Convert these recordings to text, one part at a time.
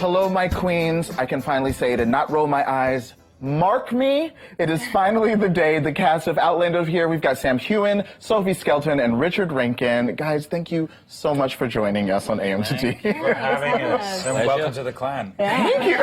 Hello, my queens. I can finally say it and not roll my eyes. Mark me. It is finally the day. The cast of Outlander here. We've got Sam Heughan, Sophie Skelton, and Rik Rankin. Guys, thank you so much for joining us on AMTD. Thank you for having us. And welcome to the clan. Thank you.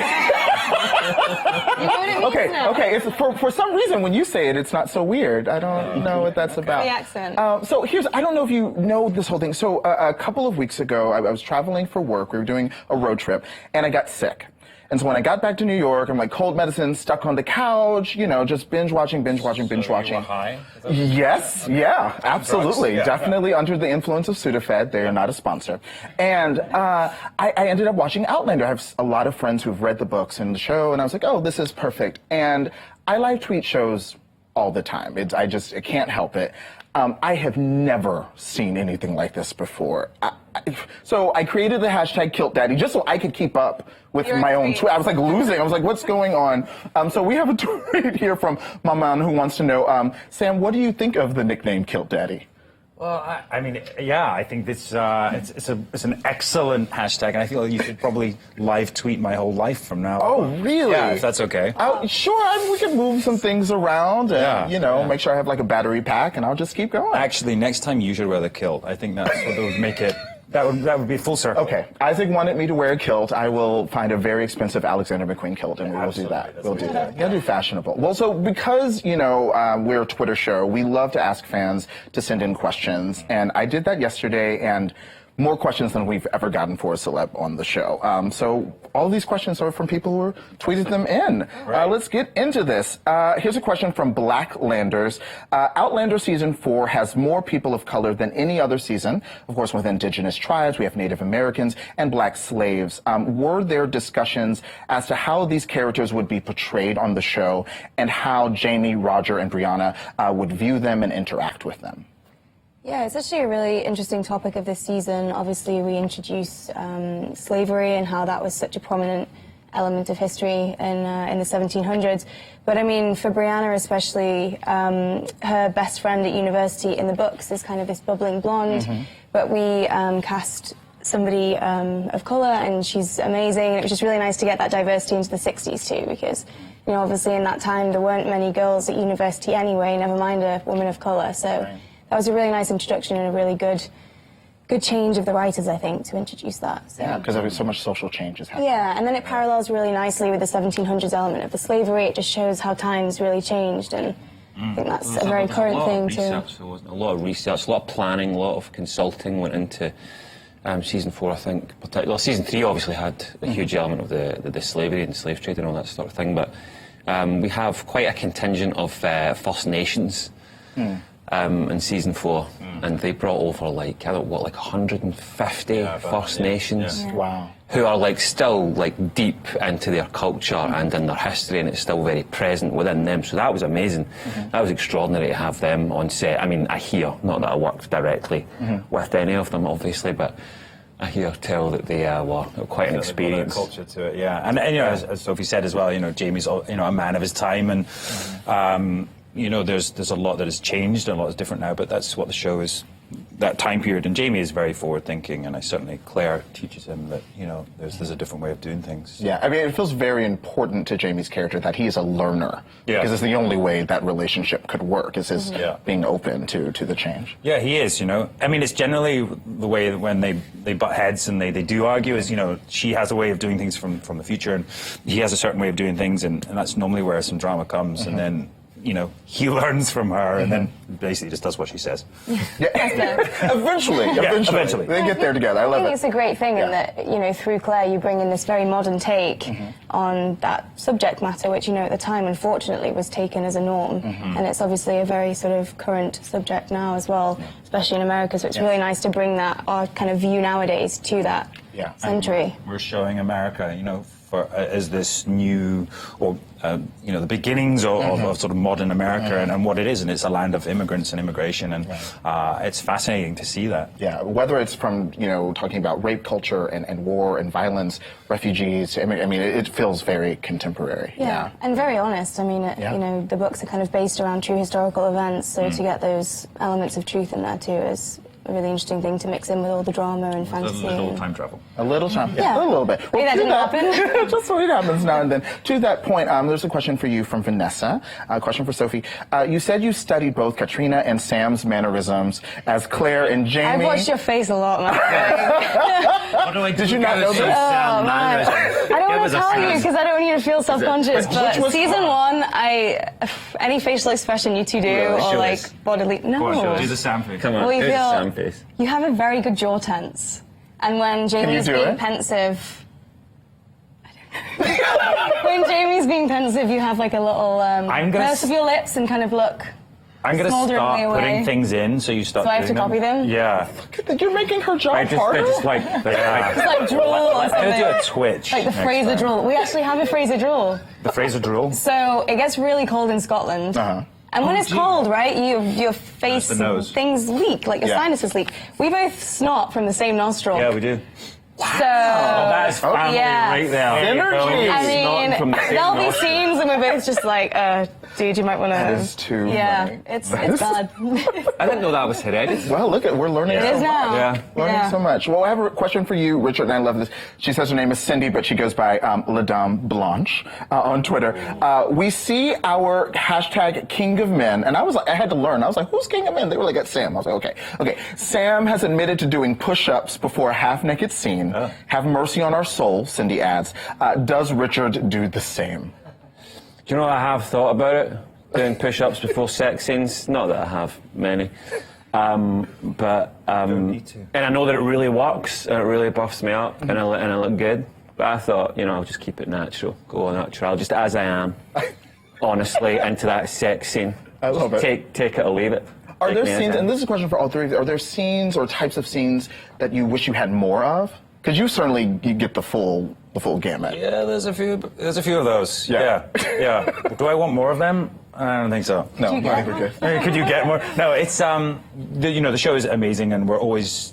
Okay. It's, for some reason, when you say it, it's not so weird. I don't know what that's about. The accent. So I don't know if you know this whole thing. So a couple of weeks ago, I was traveling for work. We were doing a road trip, and I got sick. And so when I got back to New York, I'm like cold medicine, stuck on the couch, you know, just binge watching. So you were high? Yes, yeah, absolutely. Drugs? Yeah. Definitely under the influence of Sudafed. They are not a sponsor. And I ended up watching Outlander. I have a lot of friends who've read the books and the show, and I was like, oh, this is perfect. And I live tweet shows all the time. I can't help it. I have never seen anything like this before. So I created the hashtag Kilt Daddy just so I could keep up with my own tweet. I was like losing. I was like, what's going on? So we have a tweet here from Maman who wants to know, Sam, what do you think of the nickname Kilt Daddy? Well, I mean, yeah, I think this it's an excellent hashtag, and I feel like you should probably live tweet my whole life from now on. Oh, really? Yeah, if that's okay. Sure, we can move some things around and, make sure I have like a battery pack, and I'll just keep going. Actually, next time you should wear the kilt. I think that's what would make it. That would be full circle. Okay, Isaac wanted me to wear a kilt. I will find a very expensive Alexander McQueen kilt, and we will do that. We'll do that. You gotta do fashionable. Well, so because, we're a Twitter show, we love to ask fans to send in questions, and I did that yesterday, and more questions than we've ever gotten for a celeb on the show. So all these questions are from people who tweeted them in. Right. Let's get into this. Here's a question from Blacklanders. Outlander Season 4 has more people of color than any other season. Of course, with indigenous tribes, we have Native Americans and black slaves. Were there discussions as to how these characters would be portrayed on the show and how Jamie, Roger, and Brianna would view them and interact with them? Yeah, it's actually a really interesting topic of this season. Obviously, we introduced slavery and how that was such a prominent element of history in the 1700s. But I mean, for Brianna especially, her best friend at university in the books is kind of this bubbling blonde. But we cast somebody of colour, and she's amazing. It was just really nice to get that diversity into the 60s too, because obviously in that time there weren't many girls at university anyway, never mind a woman of colour. So. That was a really nice introduction and a really good change of the writers, I think, to introduce that. So. Yeah, because there was so much social change is happening. Yeah, and then it parallels really nicely with the 1700s element of the slavery. It just shows how times really changed, and I think that's a very current thing too. There was a lot of research, a lot of planning, a lot of consulting went into Season 4, I think. Well, Season 3 obviously had a huge element of the slavery and the slave trade and all that sort of thing, but we have quite a contingent of First Nations. In Season 4, and they brought over like 150 First Nations. Wow. Who are still deep into their culture and in their history, and it's still very present within them. So that was amazing. That was extraordinary to have them on set. I mean, I hear, not that I worked directly with any of them, obviously, but I hear tell that they were quite an experience. Culture to it, yeah. And as Sophie said as well, Jamie's a man of his time, and there's a lot that has changed and a lot is different now, but that's what the show is, that time period. And Jamie is very forward-thinking, and Claire teaches him that, there's a different way of doing things. Yeah, I mean, it feels very important to Jamie's character that he is a learner. Yeah. Because it's the only way that relationship could work, is his being open to the change. Yeah, he is, I mean, it's generally the way that when they butt heads and they do argue is, she has a way of doing things from the future, and he has a certain way of doing things, and that's normally where some drama comes, and then he learns from her and then basically just does what she says. Eventually. They get there together. I love it. I think it's a great thing in that, through Claire, you bring in this very modern take on that subject matter, which, at the time, unfortunately, was taken as a norm. And it's obviously a very sort of current subject now as well, especially in America. So it's really nice to bring our kind of view nowadays to that century. We're showing America, as this new, or the beginnings of sort of modern America and what it is, and it's a land of immigrants and immigration, and it's fascinating to see that. Yeah, whether it's from talking about rape culture and war and violence, refugees. I mean, it feels very contemporary. Yeah, and very honest. I mean, the books are kind of based around true historical events, so to get those elements of truth in there too is a really interesting thing to mix in with all the drama and A fantasy. little time travel. A little time, Yeah. a little bit. Maybe that to didn't happen. Just so it happens now and then. To that point, there's a question for you from Vanessa. A question for Sophie. You said you studied both Katrina and Sam's mannerisms as Claire and Jamie. I've watched your face a lot, man. What do I do? Did you not know this? Oh, man. I don't want to tell you because I don't want you to feel self-conscious, Which but was season hard. 1, any facial expression you two do, Really? or Show like us. bodily, no. Go on, show us. Do the Sam face. Come on, Well, you do the feel- Sam face. You have a very good jaw tense. And when Jamie's do being it? pensive, I don't know. When Jamie's being pensive, you have like a little I'm gonna purse of your lips and kind of look. I'm going to Smolderingly start putting away. things in, so you start So I have to doing copy them? Yeah. You're making her job I harder. just like, It's like drool or I'm going to do a something. twitch. Like the next Fraser time. drool. We actually have a Fraser drool. The Fraser drool? So it gets really cold in Scotland. Uh-huh. And when it's cold, right, your face, the nose. things leak, like your Yeah. sinuses leak. We both snort from the same nostril. Yeah, we do. So, That's family yeah. right there. Synergy. I Snorting from mean, the same there'll be nostril. scenes and we're both just like, dude, you might want to. That is too Yeah, funny. it's That is- bad. I didn't know that was hereditary. Well, look at we're learning. It so is now. much. Yeah. Learning Yeah. so much. Well, I have a question for you, Richard, and I love this. She says her name is Cindy, but she goes by La Dame Blanche on Twitter. We see our hashtag King of Men, and I had to learn. I was like, who's King of Men? They were like, at Sam. I was like, okay. Sam has admitted to doing push-ups before a half-naked scene. Have mercy on our soul, Cindy adds. Does Richard do the same? Do you know what I have thought about it? Doing push-ups before sex scenes. Not that I have many. But need to. and I know that it really works, and it really buffs me up, and I look good. But I thought, I'll just keep it natural, go natural, just as I am, honestly, into that sex scene. I love it. Take it or leave it. Are Take there me as scenes, I am. and this is a question for all three of you, are there scenes or types of scenes that you wish you had more of? Because you get the full gamut. Yeah, there's a few of those. Yeah. Yeah. Do I want more of them? I don't think so. No, you I get think we're good. Hey, could you get more? No, it's the show is amazing, and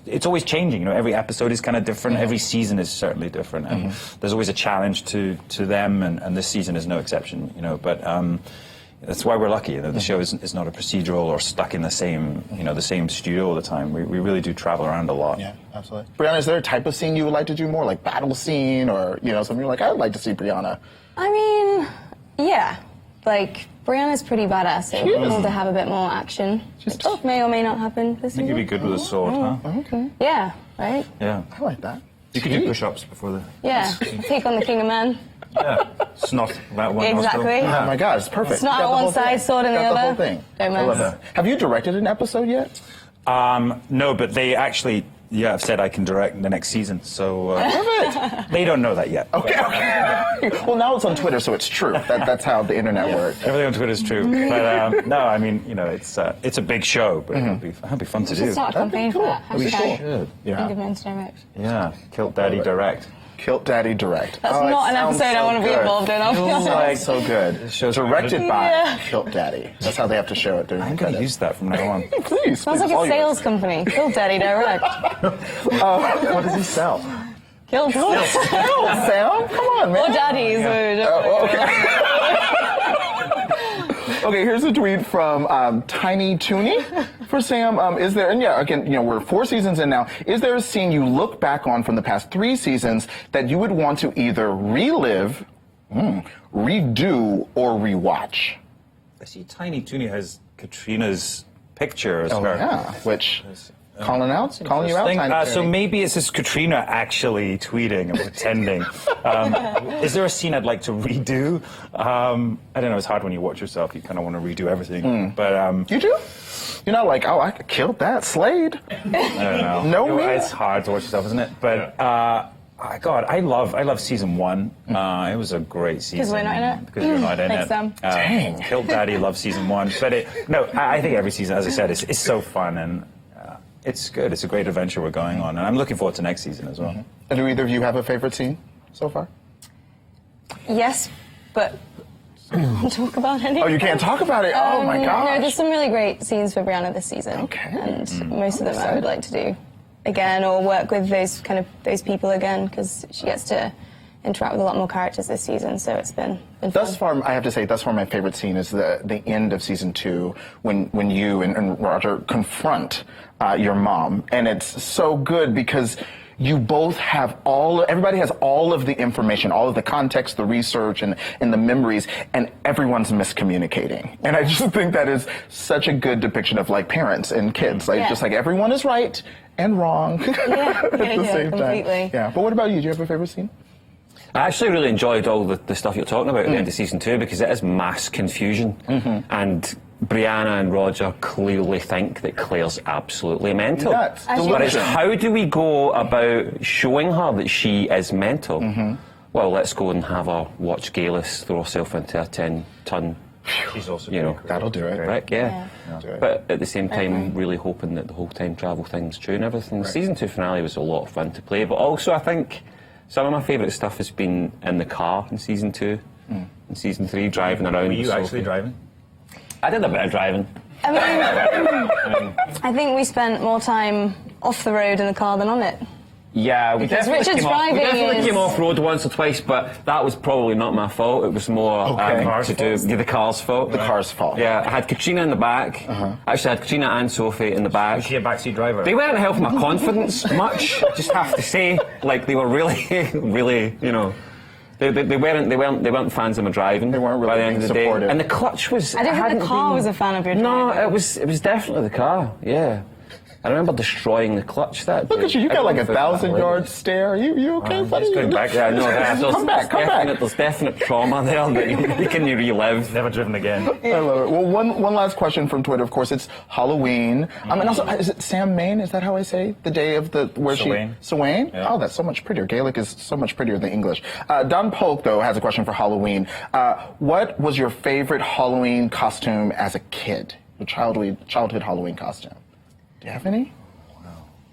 it's always changing. Every episode is kind of different. Every season is certainly different, and there's always a challenge to them, and this season is no exception. But that's why we're lucky. The show is not a procedural or stuck in the same studio all the time. We really do travel around a lot. Yeah, absolutely. Brianna, is there a type of scene you would like to do more, like battle scene, or something you're like, I would like to see Brianna? I mean, yeah. Like, Brianna's pretty badass, so She we'll is. need to have a bit more action. She's Which tough. may or may not happen this I think you'd be season. good with a sword, huh? Okay. Yeah, right? Yeah. I like that. You could do push-ups before the. Yeah. Take on the King of Men. Yeah. Snot that one nostril. Exactly. Oh my God, it's perfect. It's not Got on the one whole side, thing. sword in the Got other. the whole thing. Don't I love mess. that. Have you directed an episode yet? No, but they actually, have said I can direct the next season, so Perfect. they don't know that yet. Okay. Well, now it's on Twitter, so it's true. That's how the internet works. Everything on Twitter is true, but no, I mean, it's a big show, but it'll be fun to We should do. start a campaign for cool. that. That'd be Hashtag cool. King of Yeah. Men's Direct. Yeah, Kilt Daddy direct. Kilt Daddy direct. That's Oh, it not an sounds episode I so want to be good. involved in, I'll be honest. Like so good. show's Directed by Yeah. Kilt Daddy. That's how they have to show it. I'm going to use that from now on. Please. Sounds like all a yours. sales company. Kilt Daddy Direct. What does he sell? Kilt. Kilt, Sam? Come on, man. Or daddies. Oh, okay. Okay, here's a tweet from Tiny Tooney for Sam. Is there, and yeah, again, we're 4 seasons in now. Is there a scene you look back on from the past 3 seasons that you would want to either relive, redo, or rewatch? I see Tiny Tooney has Katrina's picture as her. Yeah, which calling you out, Interesting. Tiny So Tooney. maybe it's just Katrina actually tweeting and pretending. Is there a scene I'd like to redo? I don't know. It's hard when you watch yourself. You kind of want to redo everything. But You do? You're not like, oh, I could kill that Slade. I don't know. No, me. It's hard to watch yourself, isn't it? But God, I love season 1. It was a great season. we're not in it? Because you're not in Thanks, it. Sam. Dang. Kilt Daddy loves season 1. But I think every season, as I said, is so fun and it's good. It's a great adventure we're going on, and I'm looking forward to next season as well. And do either of you have a favorite scene so far? Yes, but I can't talk about any. Oh, you can't talk about it? Oh my No, gosh. there's some really great scenes for Brianna this season. Okay. And most of them I would like to do again, or work with those people again, because she gets to interact with a lot more characters this season. So it's been Thus fun. far, I have to say, thus far, my favorite scene is the end of season 2 when you and Roger confront your mom, and it's so good because you both have everybody has all of the information, all of the context, the research, and the memories, and everyone's miscommunicating. And I just think that is such a good depiction of like parents and kids, like just like everyone is right and wrong at the same completely. time. Yeah. But what about you? Do you have a favorite scene? I actually really enjoyed all the stuff you're talking about at the end of season 2 because it is mass confusion. And Brianna and Roger clearly think that Claire's absolutely mental. Nuts. But it's how do we go about showing her that she is mental? Well, let's go and have her watch Galis throw herself into a 10-ton. She's also That'll do it. Right, yeah. Yeah. But at the same time, really hoping that the whole time travel thing's true and everything. The season 2 finale was a lot of fun to play, but also I think some of my favourite stuff has been in the car in season 2 and season 3, driving around. Were you with actually Sophie. driving? I did a bit of driving. I mean, I think we spent more time off the road in the car than on it. Yeah, we Because definitely, Richard's came off, we driving definitely is- came off road once or twice, but that was probably not my fault. It was more to do with the car's fault. The car's fault. Yeah, I had Katrina in the back. Actually, I had Katrina and Sophie in the back. Was she a backseat driver? They weren't helping my confidence much. I just have to say, like they were really, really, you know. They weren't fans of my driving. They weren't really by the end of the supportive. day. And the clutch was. I don't think hadn't the car been- was a fan of your No, driving. it was definitely the car. Yeah, I remember destroying the clutch that day. Look at you. You got like a Everyone thought that 1,000-yard stare. You okay, buddy? Just going back. Yeah, no, Come back. there's definite trauma there that you can relive. Never driven again. I love it. Well, one last question from Twitter. Of course, it's Halloween. And also, is it Sam Main? Is that how I say the day of the where Sawain. she? Sawain. Yeah. Oh, that's so much prettier. Gaelic is so much prettier than English. Don Polk though has a question for Halloween. What was your favorite Halloween costume as a kid? Your childhood Halloween costume? Do you have any?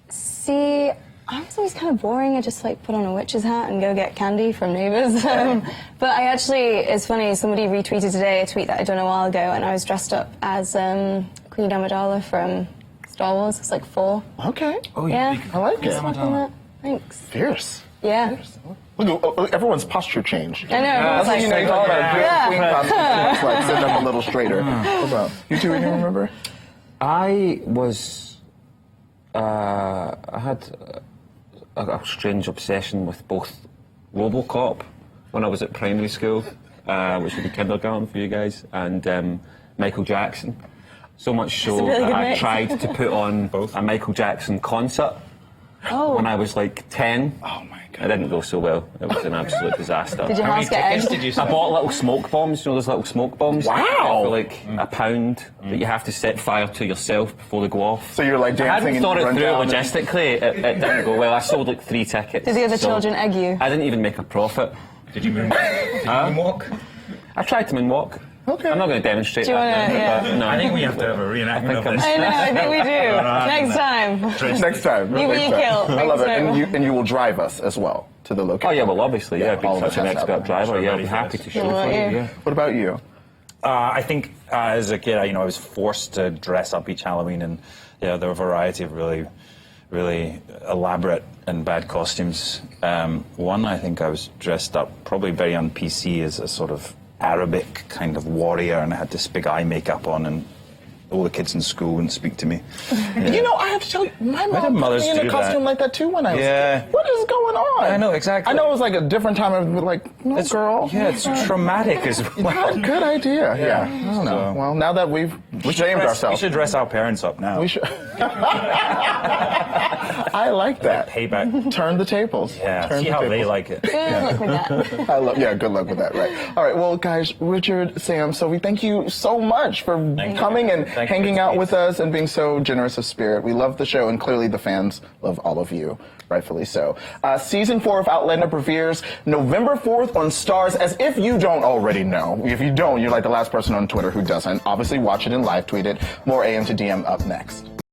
See, I was always kind of boring. I just like put on a witch's hat and go get candy from neighbours. But I actually, it's funny, somebody retweeted today a tweet that I'd done a while ago, and I was dressed up as Queen Amidala from Star Wars. It's like 4. Okay. Oh, Yeah. I like it. Something like that. Thanks. Fierce. Yeah. Look, everyone's posture changed. I know. That's It's what you know. You talk about a good Yeah. queen costume. It's like sitting up a little straighter. What about you two? Anyone remember? I was. I had a strange obsession with both RoboCop when I was at primary school, which would be kindergarten for you guys, and Michael Jackson. So much so really that good I mix. tried to put on a Michael Jackson concert when I was like 10. Oh my It didn't go so well. It was an absolute disaster. Did your house get eggs? did you I bought little smoke bombs, you know those little smoke bombs? Wow. For like £1 that you have to set fire to yourself before they go off. So you're like I dancing hadn't and thought you it run through down and- logistically. It didn't go well. I sold like 3 tickets. Did the other so children egg you? I didn't even make a profit. Did you moonwalk? I tried to moonwalk. Okay. I'm not going to demonstrate Do you that. wanna- now, yeah. but no. I think we have to have a reenactment of this. I know, I think we do. Next time. Next time. You next be time. Kilt. I love it. Next time. And you will drive us as well to the Oh location. yeah, well obviously, yeah. all Being of such an us have expert that. driver, yeah, I'd ready be for happy this. to show Yeah, for you. yeah. Yeah. What about you? I think as a kid, I was forced to dress up each Halloween, and there were a variety of really elaborate and bad costumes. One, I think I was dressed up probably very on PC as a sort of Arabic kind of warrior, and I had this big eye makeup on, and all the kids in school wouldn't speak to me. You know, I have to tell you, my did mom put mothers me in a do costume that? like that too when I was Yeah. a kid. What is going on? I know, exactly. I know it was like a different time of like, no, girl. Yeah, it's traumatic as well. Good idea. Yeah. I don't know. Well, now that we've shamed We ourselves, should dress our parents up now. we should. I like that. Payback. Turn the tables. Yeah, Turn see the how tables. they like it. Good luck with that. Yeah, good luck with that, right. All right, well, guys, Richard, Sam, Sophie, thank you so much for coming and Thank you hanging for out the with us and being so generous of spirit. We love the show, and clearly the fans love all of you, rightfully so. Season 4 of Outlander premieres November 4th on Starz, as if you don't already know. If you don't, you're like the last person on Twitter who doesn't. Obviously, watch it and live tweet it. More AM to DM up next.